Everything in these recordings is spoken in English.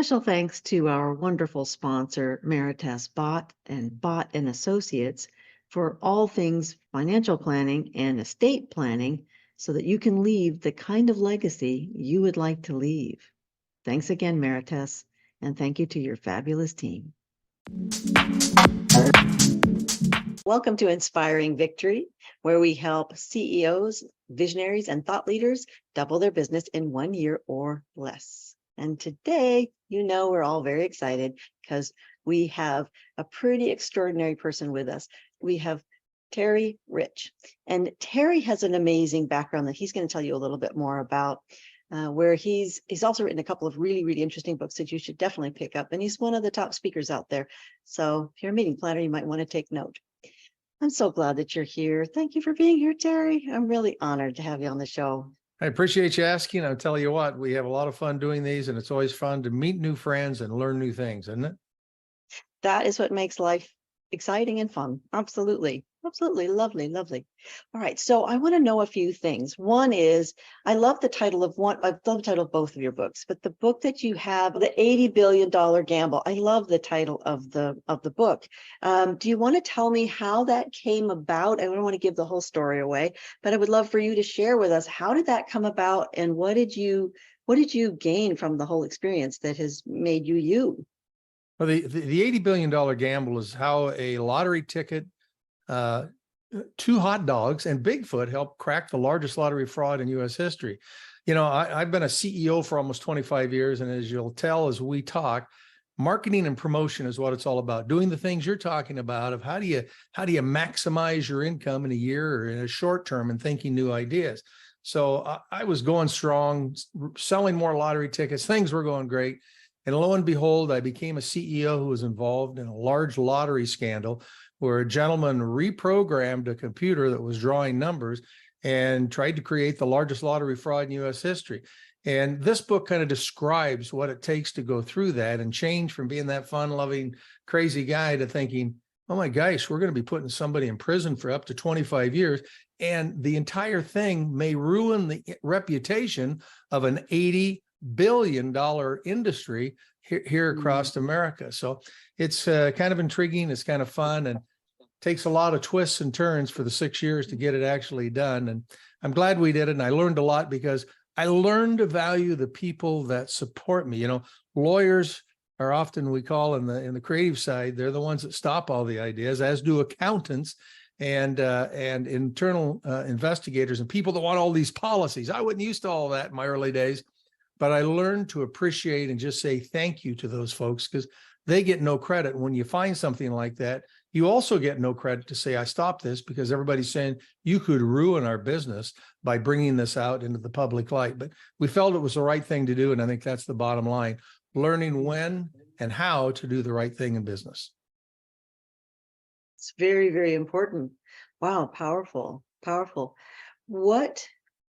Special thanks to our wonderful sponsor, Meritas Bott and Associates, for all things financial planning and estate planning so that you can leave the kind of legacy you would like to leave. Thanks again, Meritas, and thank you to your fabulous team. Welcome to Inspiring Victory, where we help CEOs, visionaries, and thought leaders double their business in 1 year or less. And today, we're all very excited because we have a pretty extraordinary person with us. We have Terry Rich. And Terry has an amazing background that he's going to tell you a little bit more about, where he's also written a couple of really, really interesting books that you should definitely pick up. And he's one of the top speakers out there. So if you're a meeting planner, you might want to take note. I'm so glad that you're here. Thank you for being here, Terry. I'm really honored to have you on the show. I appreciate you asking. I'll tell you what, we have a lot of fun doing these, and it's always fun to meet new friends and learn new things, isn't it? That is what makes life exciting and fun. Absolutely. Absolutely. Lovely. Lovely. All right. So I want to know a few things. One is, I love the title of both of your books, but the book that you have, The $80 Billion Gamble, I love the title of the book. Do you want to tell me how that came about? I don't want to give the whole story away, but I would love for you to share with us, how did that come about, and what did you gain from the whole experience that has made you you? Well, the $80 billion gamble is how a lottery ticket, 2 hot dogs, and Bigfoot helped crack the largest lottery fraud in U.S. history. I've been a CEO for almost 25 years, and as you'll tell as we talk, marketing and promotion is what it's all about. Doing the things you're talking about of how do you maximize your income in a year or in a short term, and thinking new ideas. So I was going strong, selling more lottery tickets. Things were going great. And lo and behold, I became a CEO who was involved in a large lottery scandal where a gentleman reprogrammed a computer that was drawing numbers and tried to create the largest lottery fraud in U.S. history. And this book kind of describes what it takes to go through that and change from being that fun-loving, crazy guy to thinking, oh my gosh, we're going to be putting somebody in prison for up to 25 years. And the entire thing may ruin the reputation of an $80 billion industry here across America. So it's kind of intriguing. It's kind of fun, and takes a lot of twists and turns for the 6 years to get it actually done. And I'm glad we did it. And I learned a lot because I learned to value the people that support me. Lawyers are often, we call in the creative side, they're the ones that stop all the ideas, as do accountants and internal investigators and people that want all these policies. I wasn't used to all that in my early days, but I learned to appreciate and just say thank you to those folks, because they get no credit. When you find something like that, you also get no credit to say, I stopped this, because everybody's saying you could ruin our business by bringing this out into the public light. But we felt it was the right thing to do. And I think that's the bottom line, learning when and how to do the right thing in business. It's very, very important. Wow. Powerful, powerful. What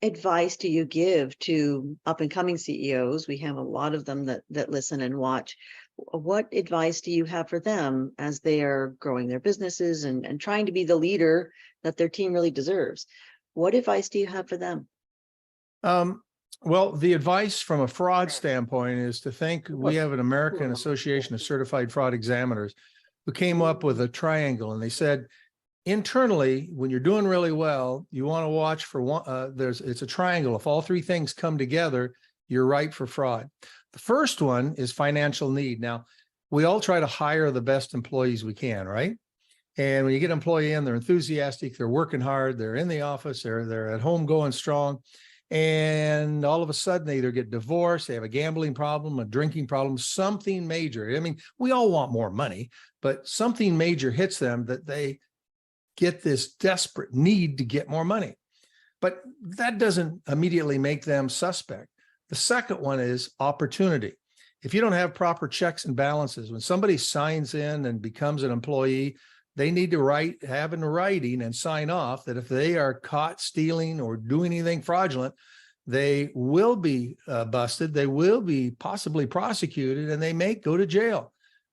advice do you give to up and coming CEOs? We have a lot of them that listen and watch. What advice do you have for them as they are growing their businesses and trying to be the leader that their team really deserves? What advice do you have for them? Well, the advice from a fraud standpoint is to think we have an American Association of Certified Fraud Examiners who came up with a triangle, and they said, internally, when you're doing really well, you want to watch for one. It's a triangle. If all 3 things come together, you're right for fraud. The first one is financial need. Now, we all try to hire the best employees we can, right? And when you get an employee in, they're enthusiastic, they're working hard, they're in the office, they're at home going strong. And all of a sudden, they either get divorced, they have a gambling problem, a drinking problem, something major. I mean, we all want more money, but something major hits them that they get this desperate need to get more money. But that doesn't immediately make them suspect. The second one is opportunity. If you don't have proper checks and balances, when somebody signs in and becomes an employee, they need to have in writing and sign off that if they are caught stealing or doing anything fraudulent, they will be busted, they will be possibly prosecuted, and they may go to jail.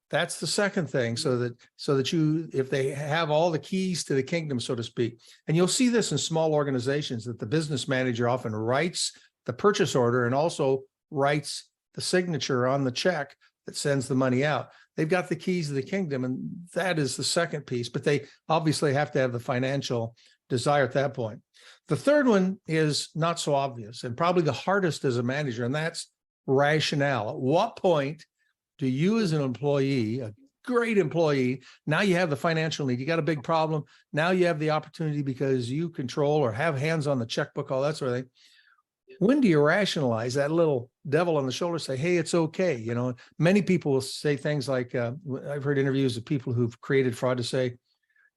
That's the second thing, so that you, if they have all the keys to the kingdom, so to speak. And you'll see this in small organizations, that the business manager often writes the purchase order and also writes the signature on the check that sends the money out. They've got the keys of the kingdom, and that is the second piece, but they obviously have to have the financial desire at that point. The third one is not so obvious and probably the hardest as a manager, and that's rationale. At what point do you as an employee, a great employee, now you have the financial need, you got a big problem, now you have the opportunity because you control or have hands on the checkbook, all that sort of thing. When do you rationalize that little devil on the shoulder, say, hey, it's okay? You know, many people will say things like, I've heard interviews of people who've created fraud to say,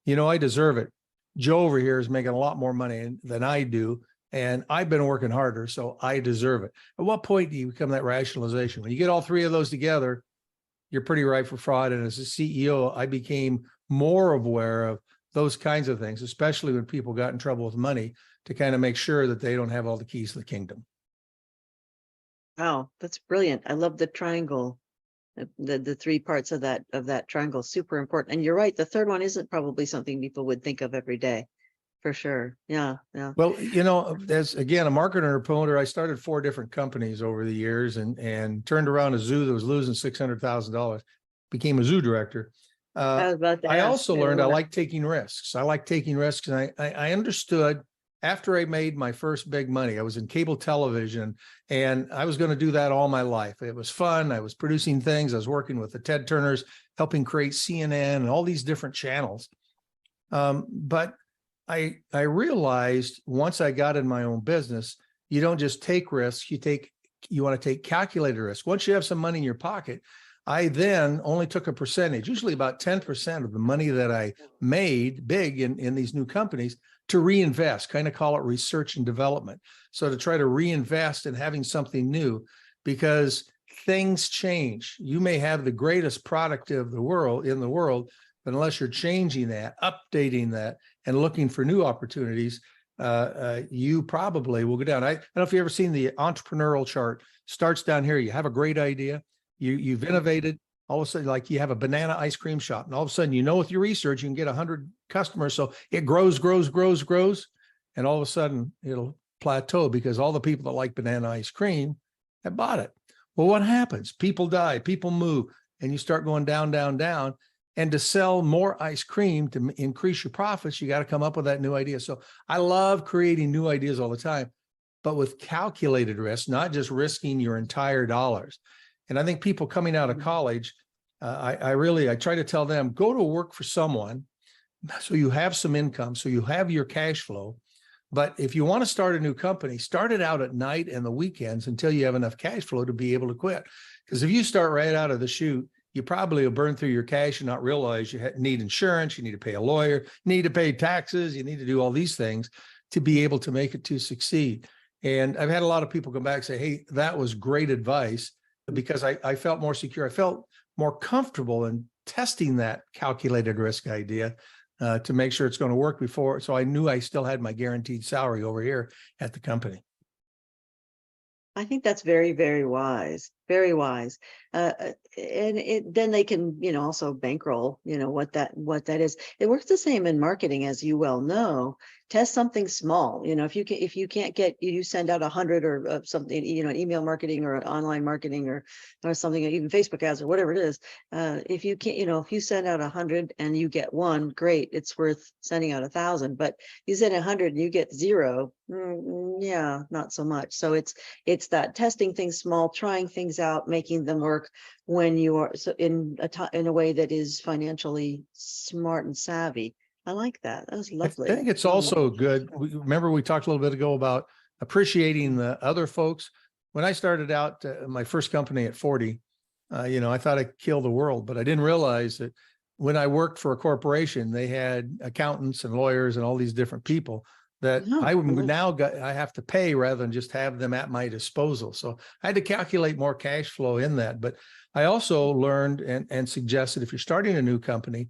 you know, I deserve it. Joe over here is making a lot more money than I do, and I've been working harder, so I deserve it. At what point do you become that rationalization? When you get all three of those together, you're pretty ripe for fraud. And as a CEO, I became more aware of those kinds of things, especially when people got in trouble with money, to kind of make sure that they don't have all the keys to the kingdom. Wow, that's brilliant. I love the triangle. The three parts of that triangle, super important. And you're right, the third one isn't probably something people would think of every day, for sure. Yeah, yeah. Well, you know, as again, a marketer and a promoter, I started 4 different companies over the years and turned around a zoo that was losing $600,000, became a zoo director. I was about to I ask, also learned I like taking risks. I like taking risks. And I understood after I made my first big money, I was in cable television and I was going to do that all my life. It was fun. I was producing things. I was working with the Ted Turners, helping create CNN and all these different channels. But I realized once I got in my own business, you don't just take risks, you want to take calculated risks. Once you have some money in your pocket, I then only took a percentage, usually about 10% of the money that I made big in these new companies, to reinvest, kind of call it research and development. So to try to reinvest in having something new, because things change. You may have the greatest product of the world in the world, but unless you're changing that, updating that, and looking for new opportunities, you probably will go down. I don't know if you've ever seen the entrepreneurial chart. Starts down here. You have a great idea. You've innovated. All of a sudden, like you have a banana ice cream shop, and all of a sudden, you know, with your research, you can get 100 customers. So it grows, and all of a sudden it'll plateau because all the people that like banana ice cream have bought it. Well, what happens? People die, people move, and you start going down, down, down. And to sell more ice cream to increase your profits, you got to come up with that new idea. So I love creating new ideas all the time, but with calculated risk, not just risking your entire dollars. And I think people coming out of college, I try to tell them, go to work for someone so you have some income, so you have your cash flow. But if you want to start a new company, start it out at night and the weekends until you have enough cash flow to be able to quit. Because if you start right out of the chute, you probably will burn through your cash and not realize you need insurance, you need to pay a lawyer, you need to pay taxes, you need to do all these things to be able to make it to succeed. And I've had a lot of people come back and say, hey, that was great advice, because I felt more secure. I felt more comfortable in testing that calculated risk idea to make sure it's going to work before. So I knew I still had my guaranteed salary over here at the company. I think that's very, very wise, very wise. Then they can, also bankroll, what that is. It works the same in marketing, as you well know. Test something small. If you can't get, you send out 100 or something, email marketing or online marketing or something, even Facebook ads or whatever it is. If you can't, if you send out 100 and you get one, great, it's worth sending out 1,000. But you send 100 and you get 0, yeah, not so much. So it's that testing things small, trying things out, making them work when you are in a way that is financially smart and savvy. I like that. That was lovely. I think it's also good. Remember, we talked a little bit ago about appreciating the other folks. When I started out my first company at 40, I thought I'd kill the world, but I didn't realize that when I worked for a corporation, they had accountants and lawyers and all these different people that I have to pay rather than just have them at my disposal. So I had to calculate more cash flow in that. But I also learned and suggested, if you're starting a new company,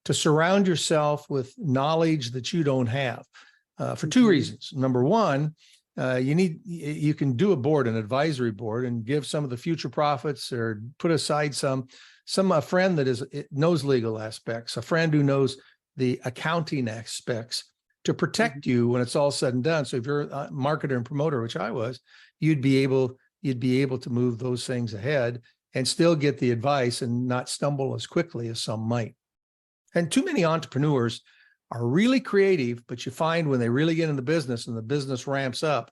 to surround yourself with knowledge that you don't have for 2 reasons. Number one, you can do an advisory board, and give some of the future profits or put aside a friend that knows legal aspects, a friend who knows the accounting aspects to protect you when it's all said and done. So if you're a marketer and promoter, which I was, you'd be able, you'd be able to move those things ahead and still get the advice and not stumble as quickly as some might. And too many entrepreneurs are really creative, but you find when they really get in the business and the business ramps up,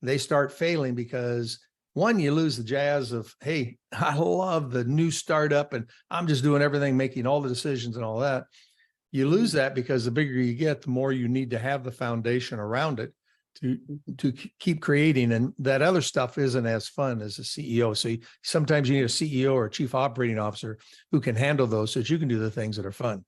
they start failing because one, you lose the jazz of, hey, I love the new startup and I'm just doing everything, making all the decisions and all that. You lose that because the bigger you get, the more you need to have the foundation around it to keep creating. And that other stuff isn't as fun as a CEO. So sometimes you need a CEO or a chief operating officer who can handle those so that you can do the things that are fun.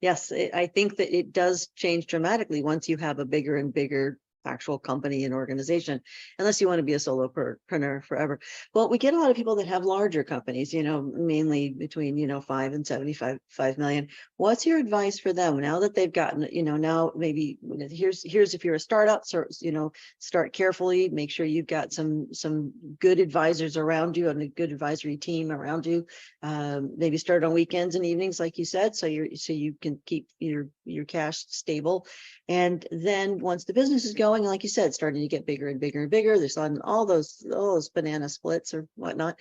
Yes, I think that it does change dramatically once you have a bigger and bigger actual company and organization, unless you want to be a solopreneur forever. Well, we get a lot of people that have larger companies, mainly between, 5 and 75 million. What's your advice for them now that they've gotten, now maybe here's if you're a startup, so, start carefully, make sure you've got some good advisors around you and a good advisory team around you. Maybe start on weekends and evenings, like you said, so you can keep your cash stable. And then once the business is going, like you said, starting to get bigger and bigger and bigger, there's on all those banana splits or whatnot.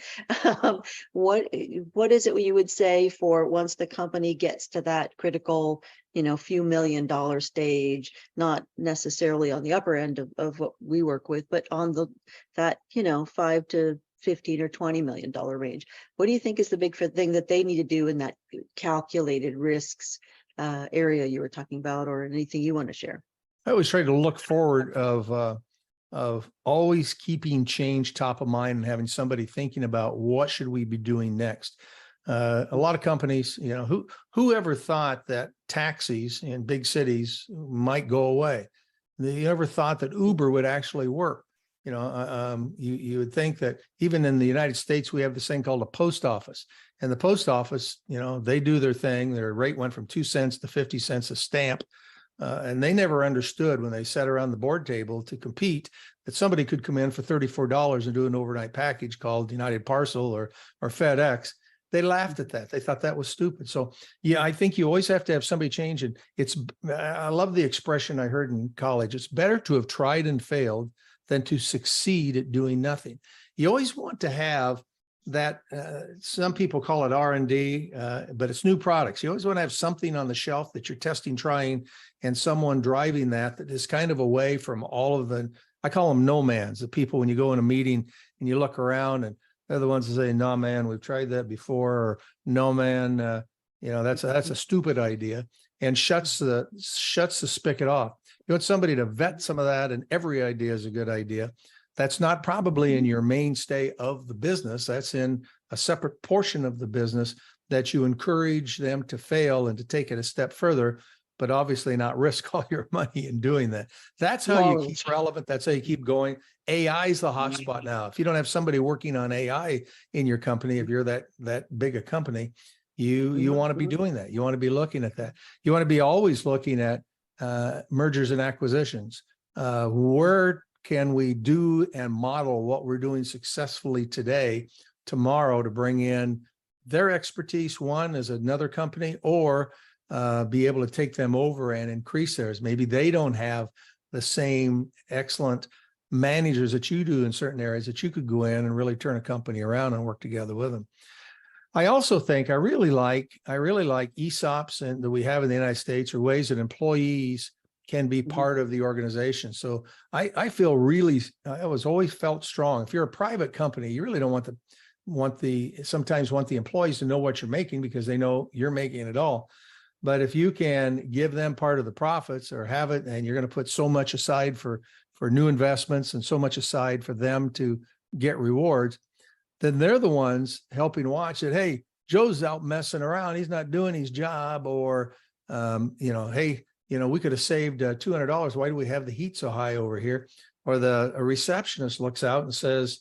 What is it you would say for once the company gets to that critical, few $1,000,000 stage, not necessarily on the upper end of what we work with, but on that 5 to 15 or $20 million range? What do you think is the big thing that they need to do in that calculated risks area you were talking about, or anything you want to share? I always try to look forward of always keeping change top of mind and having somebody thinking about what should we be doing next. A lot of companies, whoever thought that taxis in big cities might go away? You ever thought that Uber would actually work? You would think that even in the United States, we have this thing called a post office, and the post office, they do their thing. Their rate went from 2 cents to 50 cents a stamp. And they never understood when they sat around the board table to compete that somebody could come in for $34 and do an overnight package called United Parcel or FedEx. They laughed at that. They thought that was stupid. So yeah, I think you always have to have somebody change. And I love the expression I heard in college. It's better to have tried and failed than to succeed at doing nothing. You always want to have that, some people call it R&D, but it's new products. You always want to have something on the shelf that you're testing, trying, and someone driving that is kind of away from all of I call them no-mans, the people when you go in a meeting and you look around and they're the ones that say, no, man, we've tried that before, or no, man, that's a stupid idea, and shuts the spigot off. You want somebody to vet some of that, and every idea is a good idea. That's not probably in your mainstay of the business. That's in a separate portion of the business that you encourage them to fail and to take it a step further, but obviously not risk all your money in doing that. That's how you keep relevant. That's how you keep going. AI is the hot spot now. If you don't have somebody working on AI in your company, if you're that big a company, you want to be doing that. You want to be looking at that. You want to be always looking at mergers and acquisitions. Where can we do and model what we're doing successfully today, tomorrow, to bring in their expertise, one as another company, or be able to take them over and increase theirs. Maybe they don't have the same excellent managers that you do in certain areas that you could go in and really turn a company around and work together with them. I also think I really like ESOPs and that we have in the United States, or ways that employees can be part of the organization. So I was always felt strong. If you're a private company, you really don't sometimes want the employees to know what you're making because they know you're making it all. But if you can give them part of the profits or have it, and you're going to put so much aside for new investments and so much aside for them to get rewards, then they're the ones helping watch it. Hey, Joe's out messing around. He's not doing his job. Or, hey, we could have saved $200. Why do we have the heat so high over here? Or a receptionist looks out and says,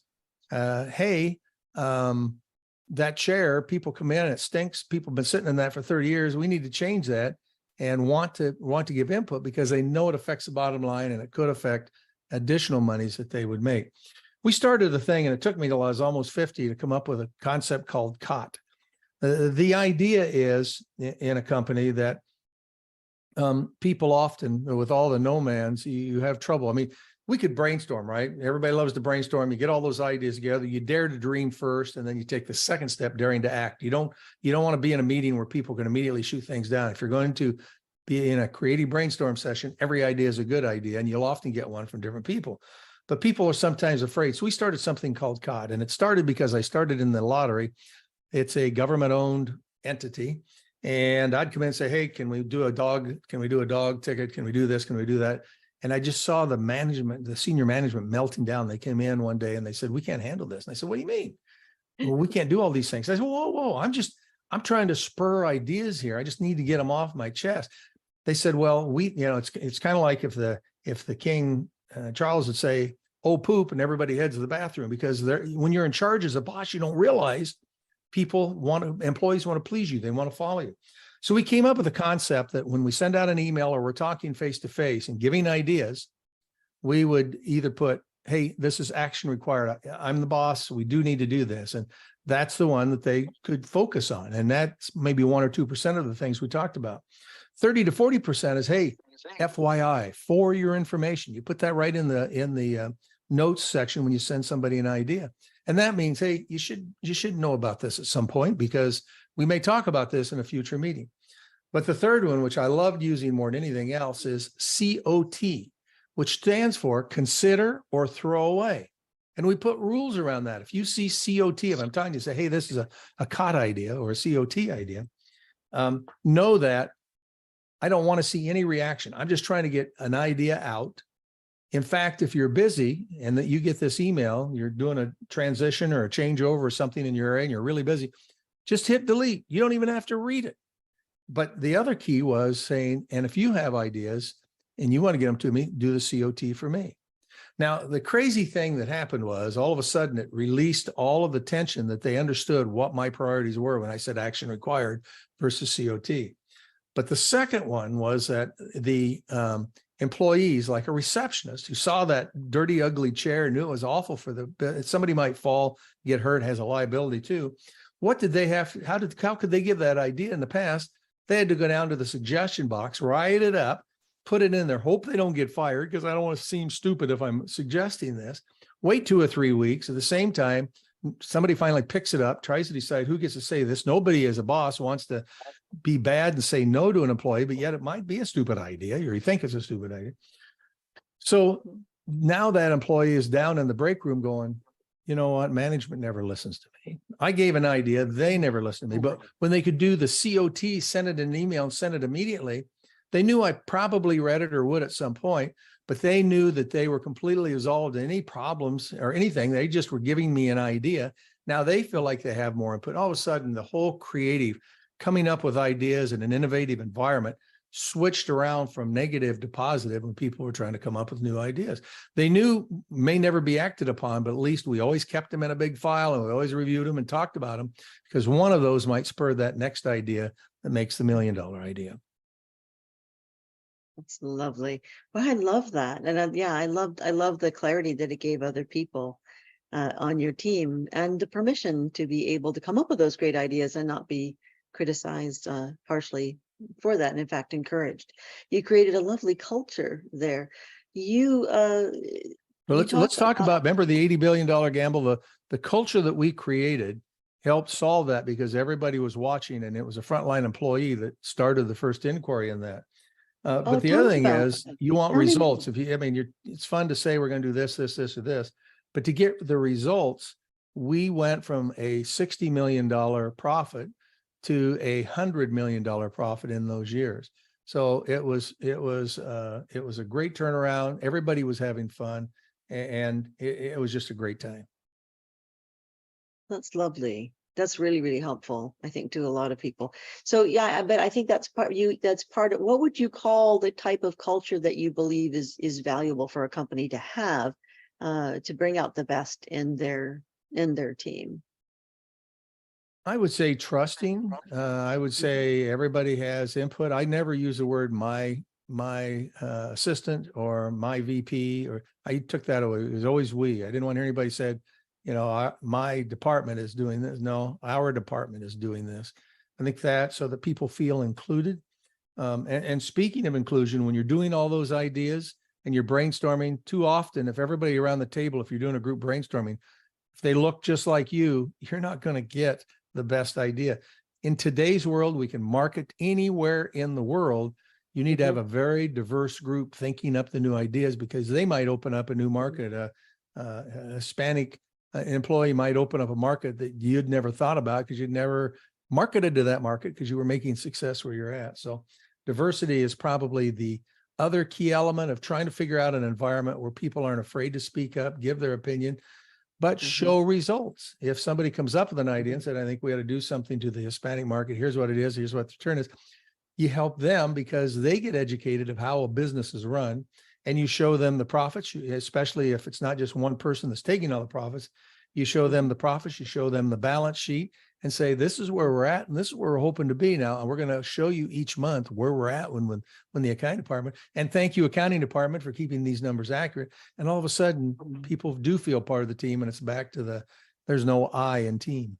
hey, that chair, people come in and it stinks. People have been sitting in that for 30 years. We need to change that, and want to give input because they know it affects the bottom line and it could affect additional monies that they would make. We started a thing, and it took me till I was almost 50 to come up with a concept called COT. The idea is in a company that people often, with all the no-mans, you have trouble. I mean, we could brainstorm, right? Everybody loves to brainstorm. You get all those ideas together. You dare to dream first, and then you take the second step, daring to act. You don't want to be in a meeting where people can immediately shoot things down. If you're going to be in a creative brainstorm session, every idea is a good idea, and you'll often get one from different people. But people are sometimes afraid. So we started something called COD, and it started because I started in the lottery. It's a government-owned entity. And I'd come in and say, hey, can we do a dog? Can we do a dog ticket? Can we do this? Can we do that? And I just saw the senior management melting down. They came in one day and they said, we can't handle this. And I said, what do you mean? Well, we can't do all these things. I said, whoa, I'm trying to spur ideas here. I just need to get them off my chest. They said, well, it's kind of like if the King Charles would say, oh, poop, and everybody heads to the bathroom, because when you're in charge as a boss, you don't realize employees want to please you. They want to follow you. So we came up with a concept that when we send out an email or we're talking face to face and giving ideas, we would either put, hey, this is action required. I'm the boss. We do need to do this. And that's the one that they could focus on. And that's maybe 1 or 2% of the things we talked about. 30 to 40% is, hey, FYI, for your information. You put that right in the notes section when you send somebody an idea. And that means, hey, you should know about this at some point, because we may talk about this in a future meeting. But the third one, which I loved using more than anything else, is COT, which stands for consider or throw away. And we put rules around that. If you see COT, if I'm talking to you, say, hey, this is a COT idea or a COT idea, know that I don't want to see any reaction. I'm just trying to get an idea out. In fact, if you're busy and that you get this email, you're doing a transition or a changeover or something in your area and you're really busy, just hit delete. You don't even have to read it. But the other key was saying, and if you have ideas and you want to get them to me, do the COT for me. Now, the crazy thing that happened was all of a sudden it released all of the tension that they understood what my priorities were when I said action required versus COT. But the second one was that the employees, like a receptionist who saw that dirty, ugly chair, knew it was awful somebody might fall, get hurt, has a liability too. What did they have? How could they give that idea in the past? They had to go down to the suggestion box, write it up, put it in there, hope they don't get fired, because I don't want to seem stupid if I'm suggesting this. Wait 2 or 3 weeks. At the same time, somebody finally picks it up, tries to decide who gets to say this. Nobody as a boss wants to be bad and say no to an employee, but yet it might be a stupid idea, or you think it's a stupid idea. So now that employee is down in the break room going, you know what, management never listens to me. I gave an idea, they never listened to me. But when they could do the COT, send it in an email and send it immediately, they knew I probably read it or would at some point, but they knew that they were completely resolved any problems or anything. They just were giving me an idea. Now they feel like they have more input. All of a sudden, the whole creative coming up with ideas in an innovative environment switched around from negative to positive when people were trying to come up with new ideas. They knew may never be acted upon, but at least we always kept them in a big file and we always reviewed them and talked about them, because one of those might spur that next idea that makes the $1 million idea. That's lovely. Well, I love that. And I love the clarity that it gave other people on your team, and the permission to be able to come up with those great ideas and not be criticized harshly for that, and in fact encouraged. You created a lovely culture there. Well, let's talk about, remember the $80 billion gamble, the culture that we created helped solve that, because everybody was watching and it was a frontline employee that started the first inquiry in that. But the other thing is, you want results. It's fun to say we're going to do this, this, this, or this, but to get the results, we went from a $60 million profit to a $100 million profit in those years. So it was a great turnaround. Everybody was having fun, and it was just a great time. That's lovely. That's really, really helpful, I think, to a lot of people. So yeah, but I think that's part of, what would you call the type of culture that you believe is valuable for a company to have to bring out the best in their team? I would say trusting. I would say everybody has input. I never use the word my assistant or my VP, or I took that away. It was always we. I didn't want to hear anybody said, my department is doing this. No, our department is doing this. I think that so that people feel included. And speaking of inclusion, when you're doing all those ideas, and you're brainstorming, too often, if everybody around the table, if you're doing a group brainstorming, if they look just like you're not going to get the best idea. In today's world, we can market anywhere in the world. You need to have a very diverse group thinking up the new ideas, because they might open up a new market. A Hispanic employee might open up a market that you'd never thought about because you'd never marketed to that market because you were making success where you're at. So diversity is probably the other key element of trying to figure out an environment where people aren't afraid to speak up, give their opinion, but show results. If somebody comes up with an idea and said, I think we ought to do something to the Hispanic market, here's what it is, here's what the return is, you help them because they get educated of how a business is run, and you show them the profits, especially if it's not just one person that's taking all the profits. You show them the profits, you show them the balance sheet, and say, this is where we're at, and this is where we're hoping to be now. And we're going to show you each month where we're at when the accounting department, and thank you, accounting department, for keeping these numbers accurate. And all of a sudden, people do feel part of the team, and it's back to there's no I in team.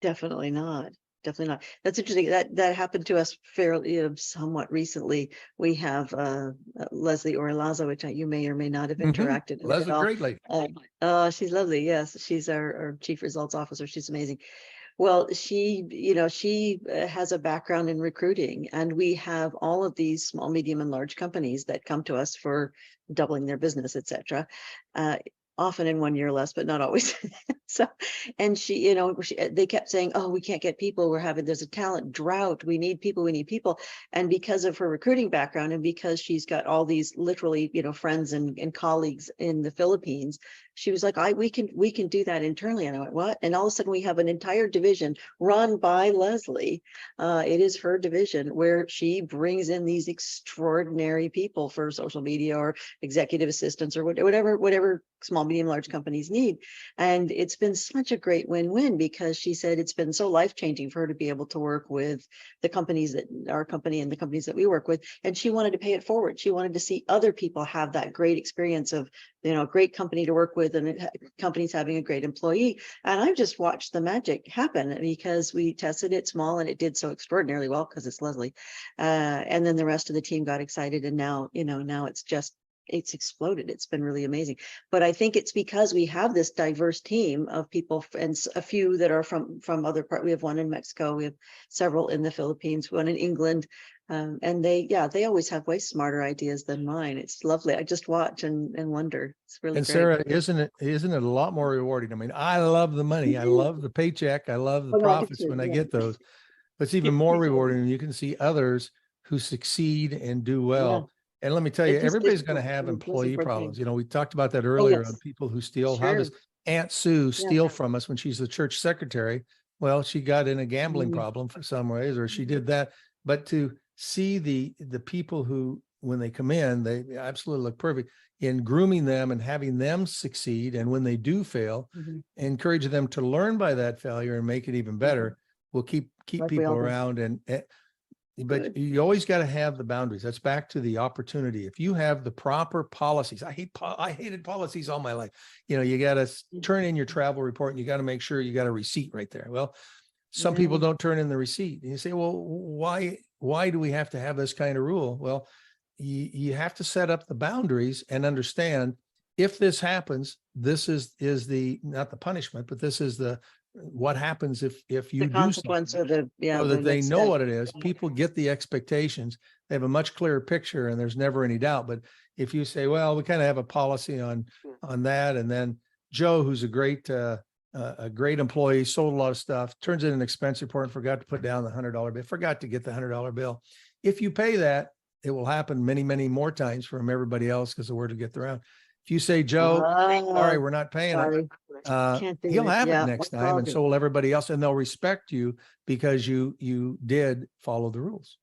Definitely not. Definitely not. That's interesting. That happened to us fairly somewhat recently. We have Leslie Orlazo, which you may or may not have interacted with Leslie, at all. great lady. She's lovely. Yes, she's our chief results officer. She's amazing. Well, she has a background in recruiting, and we have all of these small, medium, and large companies that come to us for doubling their business, etc. Often in 1 year or less, but not always. So, and they kept saying, oh, we can't get people. There's a talent drought. We need people. And because of her recruiting background, and because she's got all these literally, friends and colleagues in the Philippines, she was like, we can do that internally. And I went, what? And all of a sudden we have an entire division run by Leslie. It is her division where she brings in these extraordinary people for social media or executive assistants or whatever small, medium, large companies need. And it's been such a great win-win, because she said it's been so life-changing for her to be able to work with the companies that our company and the companies that we work with. And she wanted to pay it forward. She wanted to see other people have that great experience of, great company to work with, and companies having a great employee. And I've just watched the magic happen, because we tested it small and it did so extraordinarily well because it's Leslie. And then the rest of the team got excited, and now it's exploded. It's been really amazing. But I think it's because we have this diverse team of people, and a few that are from other parts. We have one in Mexico. We have several in the Philippines, one in England. And they always have way smarter ideas than mine. It's lovely. I just watch and wonder. It's really and great. Sarah, isn't it a lot more rewarding? I mean, I love the money. I love the paycheck. I love the profits when I get those. But it's even more rewarding when you can see others who succeed and do well. And let me tell you, everybody's going to have employee problems. We talked about that earlier on people who steal. How does Aunt Sue steal from us when she's the church secretary? Well, she got in a gambling problem for some ways, or she did that. But to see the people who, when they come in, they absolutely look perfect, in grooming them and having them succeed. And when they do fail, encourage them to learn by that failure and make it even better. Will keep people around. But you always got to have the boundaries. That's back to the opportunity. If you have the proper policies, I hated policies all my life. You got to turn in your travel report, and you got to make sure you got a receipt right there. Well, some people don't turn in the receipt, and you say, well, why do we have to have this kind of rule? Well, you have to set up the boundaries and understand, if this happens, this is not the punishment, but this is what happens if you do something, so that they know what it is. People get the expectations. They have a much clearer picture, and there's never any doubt. But if you say, well, we kind of have a policy on that, and then Joe, who's a great employee, sold a lot of stuff, turns in an expense report and forgot to put down the $100 bill, forgot to get the $100 bill. If you pay that, it will happen many, many more times from everybody else, because the word will get around. If you say, Joe, sorry, we're not paying it, he'll have it next time, and so will everybody else, and they'll respect you because you did follow the rules.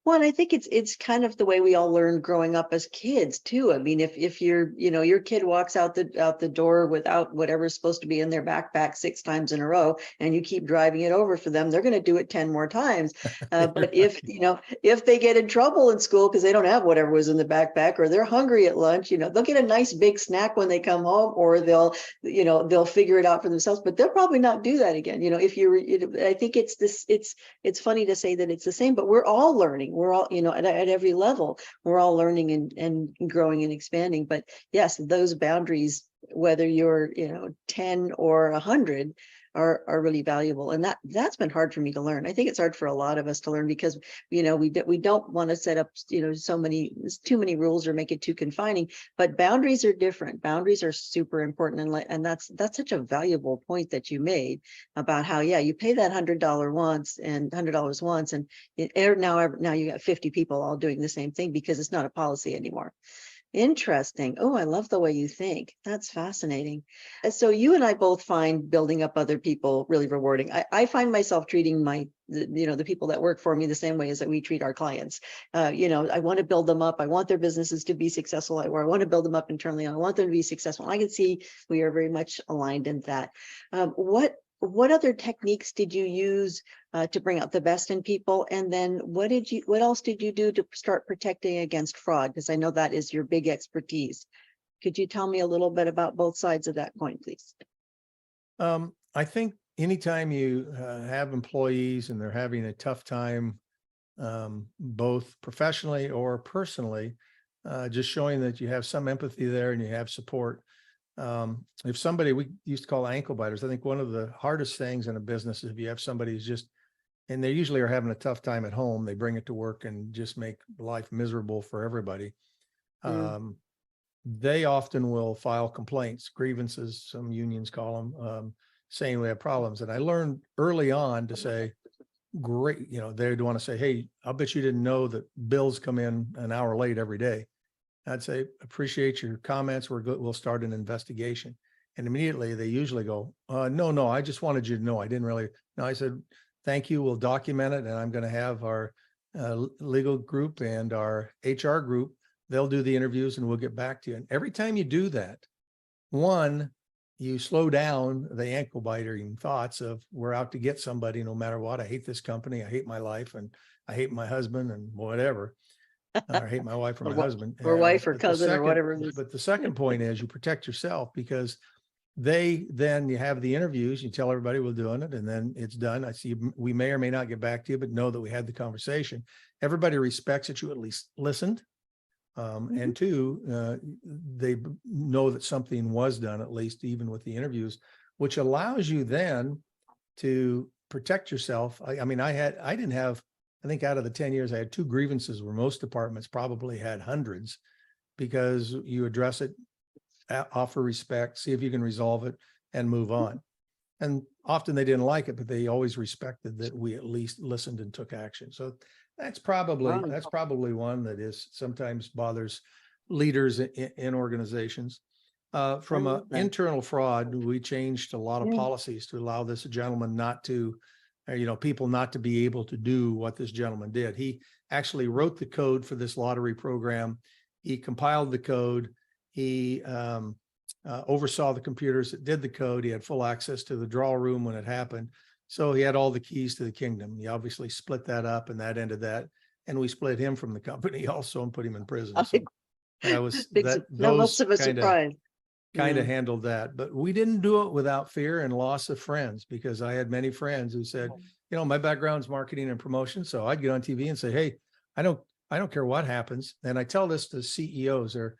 Well, and I think it's kind of the way we all learned growing up as kids too. I mean, if your kid walks out the door without whatever's supposed to be in their backpack 6 times in a row, and you keep driving it over for them, they're going to do it 10 more times. But if they get in trouble in school because they don't have whatever was in the backpack, or they're hungry at lunch, they'll get a nice big snack when they come home, or they'll figure it out for themselves. But they'll probably not do that again. I think it's funny to say that it's the same, but we're all learning. we're all, at every level, we're all learning and growing and expanding. But yes, those boundaries, whether you're, 10 or 100, are really valuable. And that's been hard for me to learn. I think it's hard for a lot of us to learn because, we don't want to set up, too many rules or make it too confining, but boundaries are different. Boundaries are super important. And that's such a valuable point that you made about how, yeah, you pay that $100 once and $100 once. And now you got 50 people all doing the same thing because it's not a policy anymore. Interesting. Oh, I love the way you think. That's fascinating. So you and I both find building up other people really rewarding. I find myself treating the people that work for me the same way as that we treat our clients. I want to build them up. I want their businesses to be successful, or I want to build them up internally. I want them to be successful. I can see we are very much aligned in that. What other techniques did you use to bring out the best in people? And then what else did you do to start protecting against fraud? Because I know that is your big expertise. Could you tell me a little bit about both sides of that coin, please? I think anytime you have employees and they're having a tough time, both professionally or personally, just showing that you have some empathy there and you have support. If somebody, we used to call ankle biters, I think one of the hardest things in a business is if you have somebody who's just, and they usually are having a tough time at home, they bring it to work and just make life miserable for everybody. They often will file complaints, grievances, some unions call them, saying we have problems. And I learned early on to say, great, they'd want to say, hey, I'll bet you didn't know that bills come in an hour late every day. I'd say, appreciate your comments. We'll start an investigation. And immediately they usually go, no, I just wanted you to know. I didn't really. No, I said, thank you. We'll document it. And I'm going to have our legal group and our HR group. They'll do the interviews and we'll get back to you. And every time you do that, one, you slow down the ankle biting thoughts of we're out to get somebody no matter what. I hate this company. I hate my life and I hate my husband and whatever. I hate my wife or my husband. Or wife or cousin or whatever it is. But the second point is you protect yourself because you have the interviews, you tell everybody we're doing it, and then it's done. I see we may or may not get back to you, but know that we had the conversation. Everybody respects that you at least listened. And two, they know that something was done, at least even with the interviews, which allows you then to protect yourself. I think out of the 10 years, I had 2 grievances where most departments probably had hundreds, because you address it, offer respect, see if you can resolve it and move on. And often they didn't like it, but they always respected that we at least listened and took action. So that's probably one that is sometimes bothers leaders in organizations. From an internal fraud, we changed a lot of policies to allow this gentleman not to, people not to be able to do what this gentleman did. He actually wrote the code for this lottery program. He compiled the code. He oversaw the computers that did the code. He had full access to the draw room when it happened. So he had all the keys to the kingdom. He obviously split that up, and that ended that. And we split him from the company also and put him in prison. So that was much of a surprise. Kind of handled that, but we didn't do it without fear and loss of friends, because I had many friends who said, my background's marketing and promotion. So I'd get on TV and say, hey, I don't care what happens. And I tell this to CEOs, there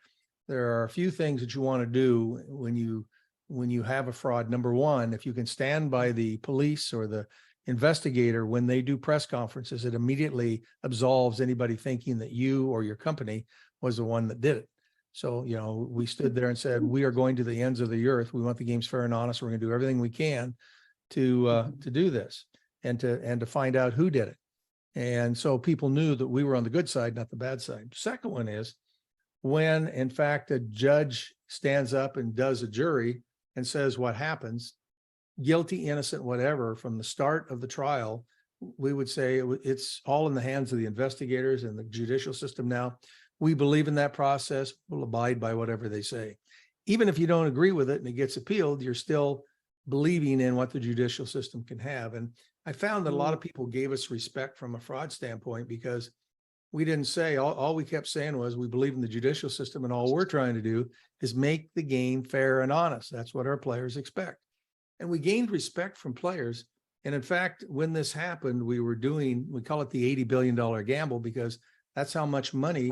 are a few things that you want to do when you have a fraud. Number one, if you can stand by the police or the investigator when they do press conferences, it immediately absolves anybody thinking that you or your company was the one that did it. So, we stood there and said, we are going to the ends of the earth. We want the games fair and honest. We're going to do everything we can to do this and to find out who did it. And so people knew that we were on the good side, not the bad side. Second one is when, in fact, a judge stands up and does a jury and says what happens, guilty, innocent, whatever, from the start of the trial, we would say it's all in the hands of the investigators and the judicial system now. We believe in that process. We'll abide by whatever they say. Even if you don't agree with it and it gets appealed, you're still believing in what the judicial system can have. And I found that a lot of people gave us respect from a fraud standpoint, because we didn't say, all we kept saying was we believe in the judicial system, and all we're trying to do is make the game fair and honest. That's what our players expect. And we gained respect from players And in fact, when this happened, we call it the $80 billion gamble, because that's how much money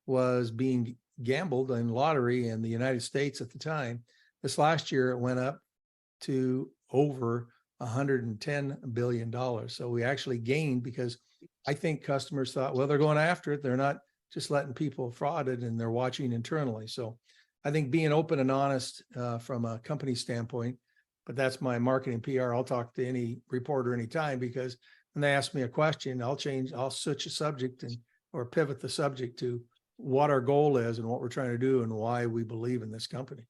was being gambled in lottery in the United States at the time. This last year, it went up to over $110 billion. So we actually gained, because I think customers thought, well, they're going after it. They're not just letting people fraud it, and they're watching internally. So I think being open and honest from a company standpoint, but that's my marketing PR. I'll talk to any reporter anytime, because when they ask me a question, I'll switch a subject or pivot the subject to what our goal is and what we're trying to do and why we believe in this company.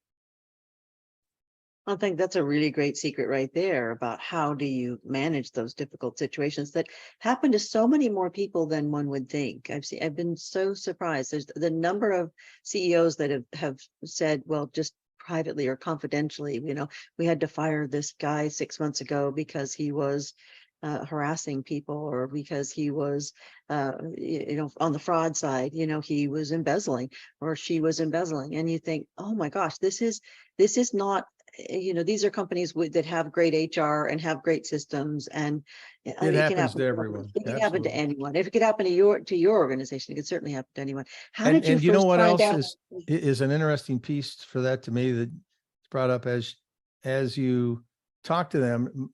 I think that's a really great secret right there about how do you manage those difficult situations that happen to so many more people than one would think. I've been so surprised. There's the number of CEOs that have said, well, just privately or confidentially, we had to fire this guy 6 months ago because he was harassing people, or because he was, on the fraud side, he was embezzling, or she was embezzling. And you think, oh my gosh, this is not, these are companies that have great HR and have great systems, and It can happens happen to everyone. It can happen to Absolutely. anyone. If it could happen to your organization, it could certainly happen to anyone. How did you And you know first what find else out? is an interesting piece for that to me that's brought up as you talk to them.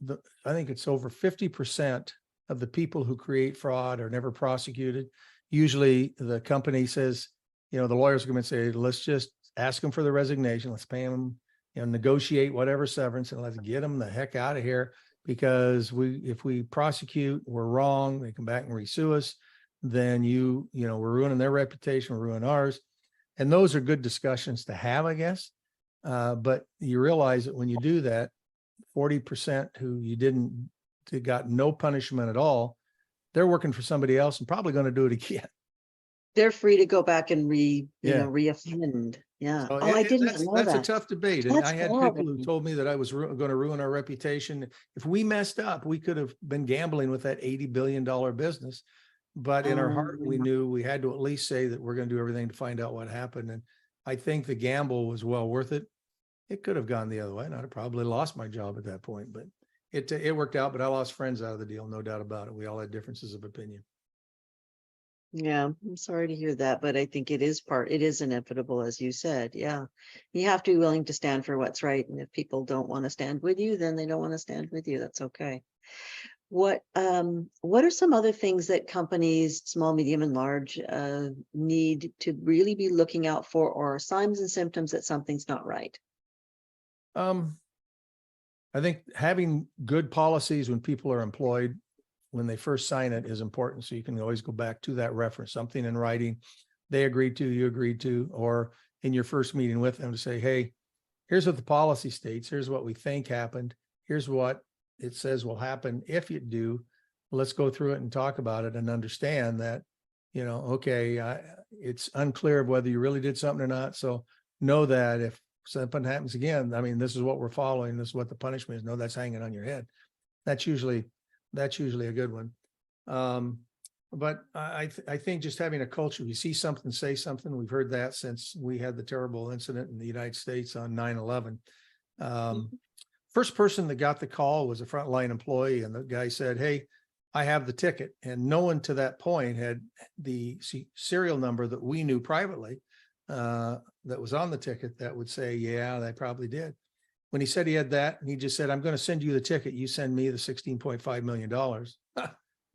I think it's over 50% of the people who create fraud are never prosecuted. Usually the company says, the lawyers are going to say, let's just ask them for the resignation. Let's pay them, negotiate whatever severance, and let's get them the heck out of here. Because if we prosecute, we're wrong, they come back and resue us, then we're ruining their reputation, we're ruining ours. And those are good discussions to have, I guess. But you realize that when you do that, 40% who got no punishment at all, they're working for somebody else and probably going to do it again. They're free to go back and reoffend. Yeah. So I did not know that's a that. tough debate. And That's I had horrible. people who told me that I was going to ruin our reputation. If we messed up, we could have been gambling with that $80 billion business. But in our heart, we knew we had to at least say that we're going to do everything to find out what happened. And I think the gamble was well worth it. It could have gone the other way, and I'd have probably lost my job at that point, but it worked out. But I lost friends out of the deal, no doubt about it. We all had differences of opinion. Yeah, I'm sorry to hear that, but I think it is inevitable, as you said. Yeah. You have to be willing to stand for what's right. And if people don't want to stand with you, then they don't want to stand with you. That's okay. What are some other things that companies, small, medium, and large, need to really be looking out for, or signs and symptoms that something's not right? I think having good policies when people are employed, when they first sign it, is important. So you can always go back to that reference, something in writing they agreed to, you agreed to, or in your first meeting with them to say, hey, here's what the policy states. Here's what we think happened. Here's what it says will happen if you do. Let's go through it and talk about it and understand that, okay, it's unclear of whether you really did something or not. So know that if something happens again, this is what we're following. This is what the punishment is. No, that's hanging on your head. That's usually a good one. But I think just having a culture, you see something, say something. We've heard that since we had the terrible incident in the United States on 9/11. First person that got the call was a frontline employee, and the guy said, hey, I have the ticket. And no one to that point had the serial number that we knew privately that was on the ticket that would say, yeah, they probably did. When he said he had that, and he just said, I'm going to send you the ticket. You send me the $16.5 million.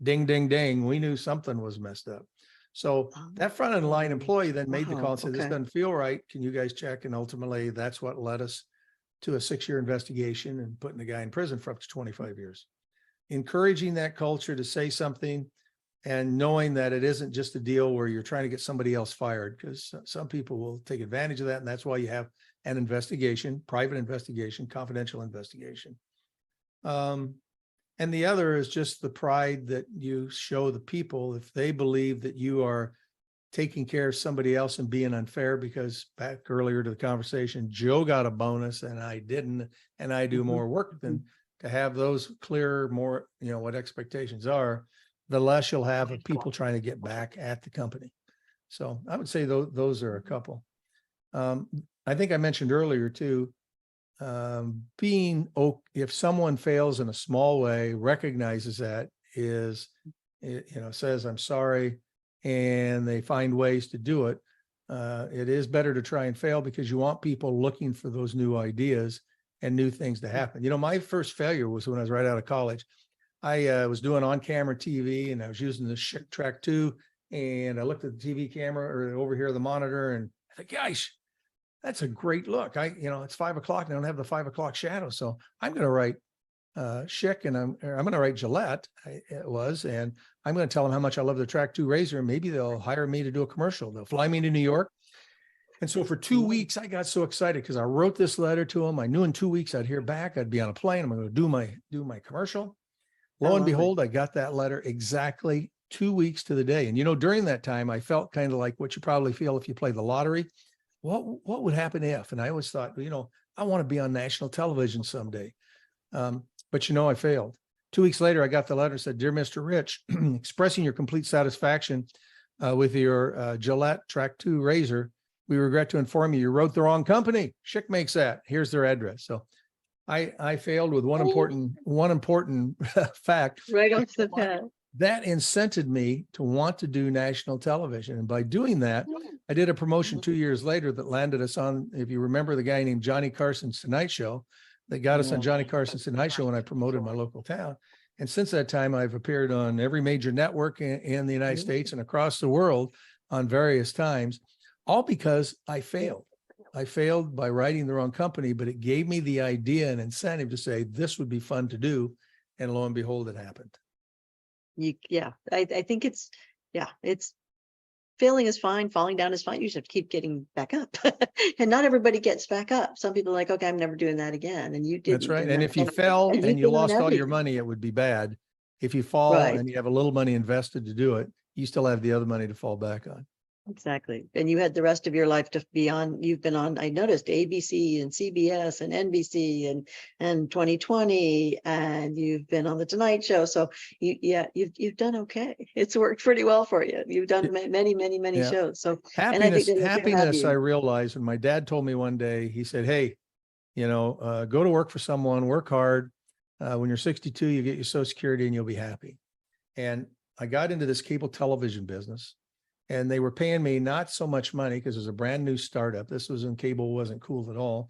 Ding, ding, ding. We knew something was messed up. So that front end line employee then made the call and said, this doesn't feel right. Can you guys check? And ultimately, that's what led us to a 6-year investigation and putting the guy in prison for up to 25 years. Encouraging that culture to say something, and knowing that it isn't just a deal where you're trying to get somebody else fired, because some people will take advantage of that. And that's why you have an investigation, private investigation, confidential investigation. And the other is just the pride that you show the people if they believe that you are taking care of somebody else and being unfair, because back earlier to the conversation, Joe got a bonus and I didn't, and I do more work than to have those clear, more, what expectations are, the less you'll have of people trying to get back at the company. So I would say those are a couple. I think I mentioned earlier too, if someone fails in a small way, recognizes that, says, I'm sorry, and they find ways to do it. It is better to try and fail because you want people looking for those new ideas and new things to happen. My first failure was when I was right out of college. I was doing on-camera TV, and I was using the Schick Track 2, and I looked at the TV camera or over here, the monitor, and I thought, gosh, that's a great look. It's 5 o'clock and I don't have the 5 o'clock shadow. So I'm going to write Schick, and I'm going to write Gillette. And I'm going to tell them how much I love the Track 2 razor, and maybe they'll hire me to do a commercial. They'll fly me to New York. And so for 2 weeks, I got so excited because I wrote this letter to them. I knew in 2 weeks I'd hear back. I'd be on a plane. I'm going to do my commercial. Lo and behold, I got that letter exactly 2 weeks to the day. And, during that time, I felt kind of like what you probably feel if you play the lottery. What would happen if? And I always thought, I want to be on national television someday. But I failed. 2 weeks later, I got the letter that said, Dear Mr. Rich, expressing your complete satisfaction with your Gillette Track 2 razor, we regret to inform you wrote the wrong company. Schick makes that. Here's their address. So I failed with one important fact. Right off the bat. That incented me to want to do national television. And by doing that, I did a promotion 2 years later that landed us on, if you remember the guy named Johnny Carson's Tonight Show, that got us on Johnny Carson's Tonight Show when I promoted my local town. And since that time, I've appeared on every major network in the United States and across the world on various times, all because I failed. I failed by writing the wrong company, but it gave me the idea and incentive to say this would be fun to do. And lo and behold, it happened. I think it's failing is fine. Falling down is fine. You just have to keep getting back up. And not everybody gets back up. Some people are like, okay, I'm never doing that again. And you did. That's right. And if you fell and you lost all your money, it would be bad. If you fall and you have a little money invested to do it, you still have the other money to fall back on. Exactly. And you had the rest of your life to be on. You've been on, I noticed, ABC and CBS and NBC and 2020, and you've been on the Tonight Show. So you've done okay. It's worked pretty well for you. You've done many shows. So happiness, I realized when my dad told me one day, he said, hey, go to work for someone, work hard. When you're 62, you get your Social Security and you'll be happy. And I got into this cable television business. And they were paying me not so much money because it was a brand new startup. This was when cable wasn't cool at all.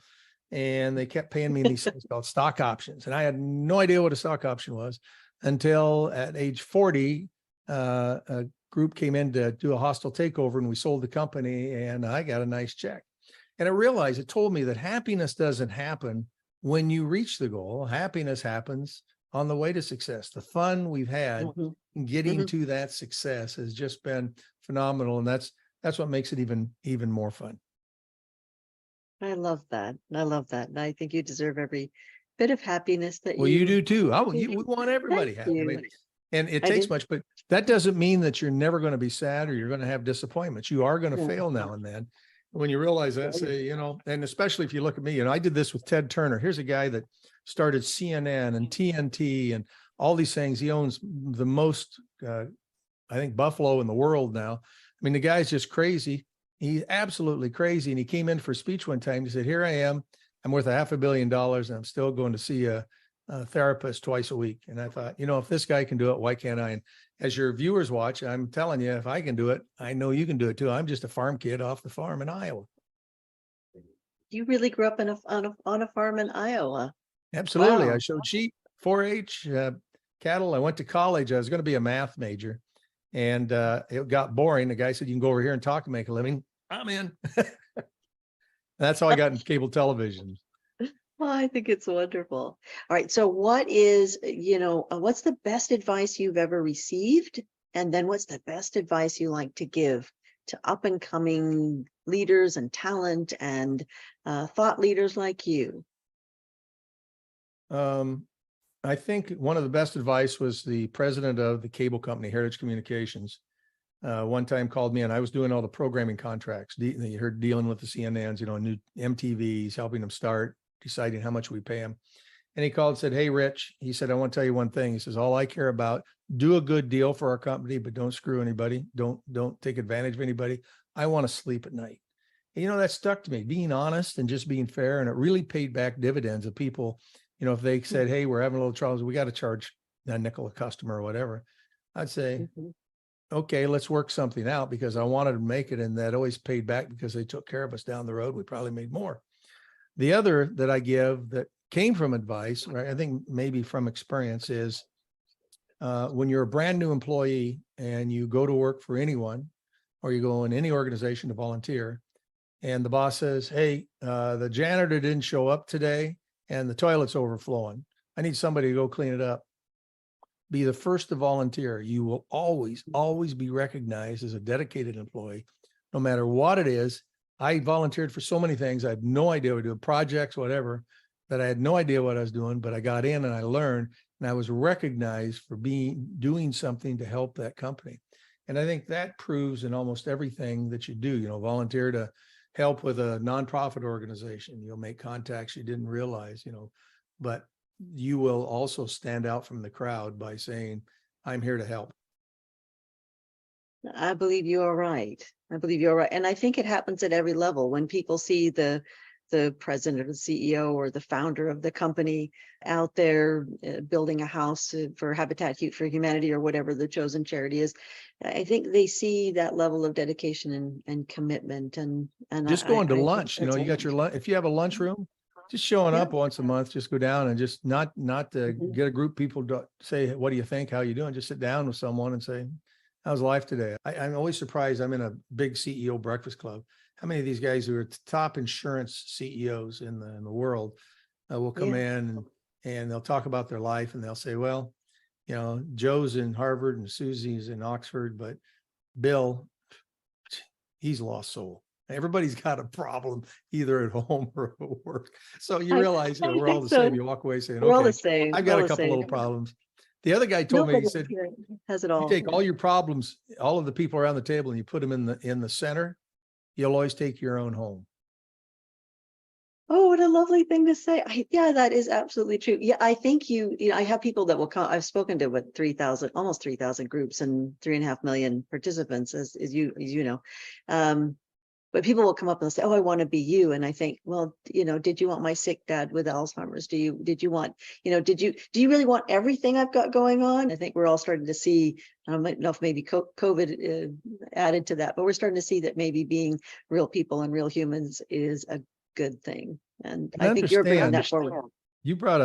And they kept paying me these things called stock options. And I had no idea what a stock option was until at age 40, a group came in to do a hostile takeover and we sold the company and I got a nice check. And I realized it told me that happiness doesn't happen when you reach the goal. Happiness happens on the way to success. The fun we've had getting to that success has just been phenomenal. And that's what makes it even more fun. I love that. And I think you deserve every bit of happiness that you do too. We want everybody happy. And it takes much, but that doesn't mean that you're never going to be sad or you're going to have disappointments. You are going to fail now and then. When you realize that, say, and especially if you look at me, I did this with Ted Turner. Here's a guy that started CNN and TNT and all these things. He owns the most, I think, buffalo in the world now. I mean, the guy's just crazy. He's absolutely crazy. And he came in for a speech one time. He said, here I am. I'm worth $500 million and I'm still going to see a therapist twice a week. And I thought, if this guy can do it, why can't I? And as your viewers watch, I'm telling you, if I can do it, I know you can do it too. I'm just a farm kid off the farm in Iowa. You really grew up on a farm in Iowa. Absolutely. Wow. I showed sheep, 4-H, cattle. I went to college. I was going to be a math major and it got boring. The guy said, you can go over here and talk and make a living. I'm in. That's how I got into cable television. Well, I think it's wonderful. All right. So what's the best advice you've ever received? And then what's the best advice you like to give to up and coming leaders and talent and thought leaders like you? I think one of the best advice was the president of the cable company, Heritage Communications. One time called me and I was doing all the programming contracts. You heard dealing with the CNNs, new MTVs, helping them start, deciding how much we pay them. And he called and said, hey, Rich, he said, I want to tell you one thing. He says, all I care about, do a good deal for our company, but don't screw anybody. Don't take advantage of anybody. I want to sleep at night. That stuck to me, being honest and just being fair. And it really paid back dividends of people. If they said, hey, we're having a little trouble, we got to charge a nickel a customer or whatever, I'd say, okay, let's work something out, because I wanted to make it. And that always paid back because they took care of us down the road. We probably made more. The other that I give that came from advice, right, I think maybe from experience, is when you're a brand new employee and you go to work for anyone, or you go in any organization to volunteer, and the boss says, hey, the janitor didn't show up today and the toilet's overflowing, I need somebody to go clean it up. Be the first to volunteer. You will always, always be recognized as a dedicated employee, no matter what it is. I volunteered for so many things. I had no idea what to do, projects, whatever, that I had no idea what I was doing, but I got in and I learned, and I was recognized for doing something to help that company. And I think that proves in almost everything that you do, volunteer to help with a nonprofit organization. You'll make contacts you didn't realize, but you will also stand out from the crowd by saying, I'm here to help. I believe you are right. I believe you're right. And I think it happens at every level. When people see the president or the CEO or the founder of the company out there building a house for Habitat for Humanity or whatever the chosen charity is, I think they see that level of dedication and commitment. And just going to I lunch, you got your lunch. If you have a lunchroom, just showing up once a month, just go down and just not to get a group of people to say, what do you think? How you doing? Just sit down with someone and say, how's life today? I'm always surprised. I'm in a big CEO breakfast club. How many of these guys who are top insurance CEOs in the world will come in and they'll talk about their life, and they'll say, well, Joe's in Harvard and Susie's in Oxford, but Bill, he's lost soul. Everybody's got a problem either at home or at work. So you realize, we're all the same. You walk away saying, okay, I've got a couple little problems. The other guy told me, he said, has it all. You take all your problems, all of the people around the table, and you put them in the center, you'll always take your own home. Oh, what a lovely thing to say. Yeah, that is absolutely true. Yeah, I think I have people that will come. I've spoken to almost 3,000 groups and 3.5 million participants, as you know. But people will come up and say, oh, I want to be you. And I think, well, did you want my sick dad with Alzheimer's? Do you want, do you really want everything I've got going on? I think we're all starting to see, I don't know if maybe COVID added to that, but we're starting to see that maybe being real people and real humans is a good thing. And I think you're bringing that forward. You brought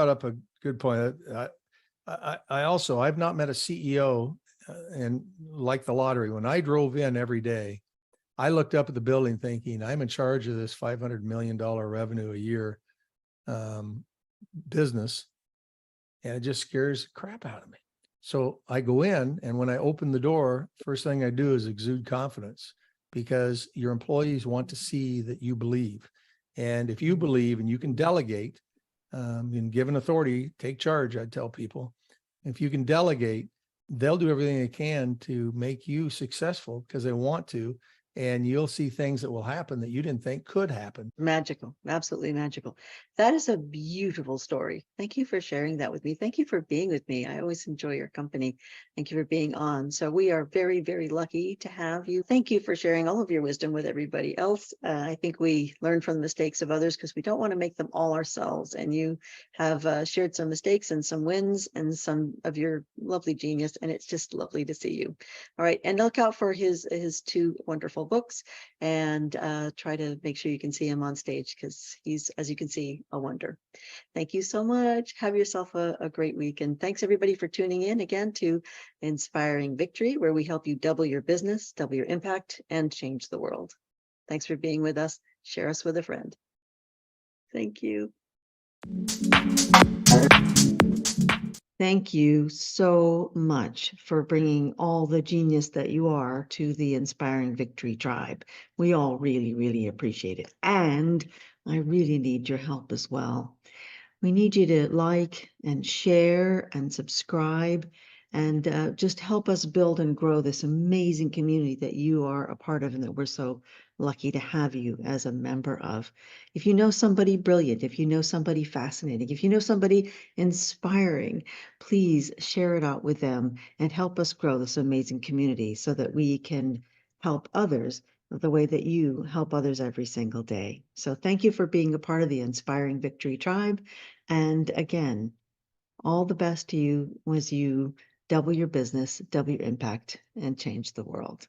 up a good point. I've not met a CEO and like the lottery. When I drove in every day, I looked up at the building thinking, I'm in charge of this $500 million revenue a year business. And it just scares the crap out of me. So I go in, and when I open the door, first thing I do is exude confidence, because your employees want to see that you believe. And if you believe and you can delegate, and give an authority, take charge, I tell people, if you can delegate, they'll do everything they can to make you successful because they want to. And you'll see things that will happen that you didn't think could happen. Magical, absolutely magical. That is a beautiful story. Thank you for sharing that with me. Thank you for being with me. I always enjoy your company. Thank you for being on. So we are very, very lucky to have you. Thank you for sharing all of your wisdom with everybody else. I think we learn from the mistakes of others because we don't want to make them all ourselves. And you have shared some mistakes and some wins and some of your lovely genius. And it's just lovely to see you. All right. And look out for his two wonderful books, and try to make sure you can see him on stage, because he's, as you can see, a wonder. Thank you so much. Have yourself a great week. And thanks everybody for tuning in again to Inspiring Victory, where we help you double your business, double your impact, and change the world. Thanks for being with us. Share us with a friend. Thank you. Thank you so much for bringing all the genius that you are to the Inspiring Victory tribe. We all really, really appreciate it. And I really need your help as well. We need you to like and share and subscribe and just help us build and grow this amazing community that you are a part of and that we're so lucky to have you as a member of. If you know somebody brilliant, if you know somebody fascinating, if you know somebody inspiring, please share it out with them and help us grow this amazing community so that we can help others the way that you help others every single day. So thank you for being a part of the Inspiring Victory Tribe. And again, all the best to you as you double your business, double your impact, and change the world.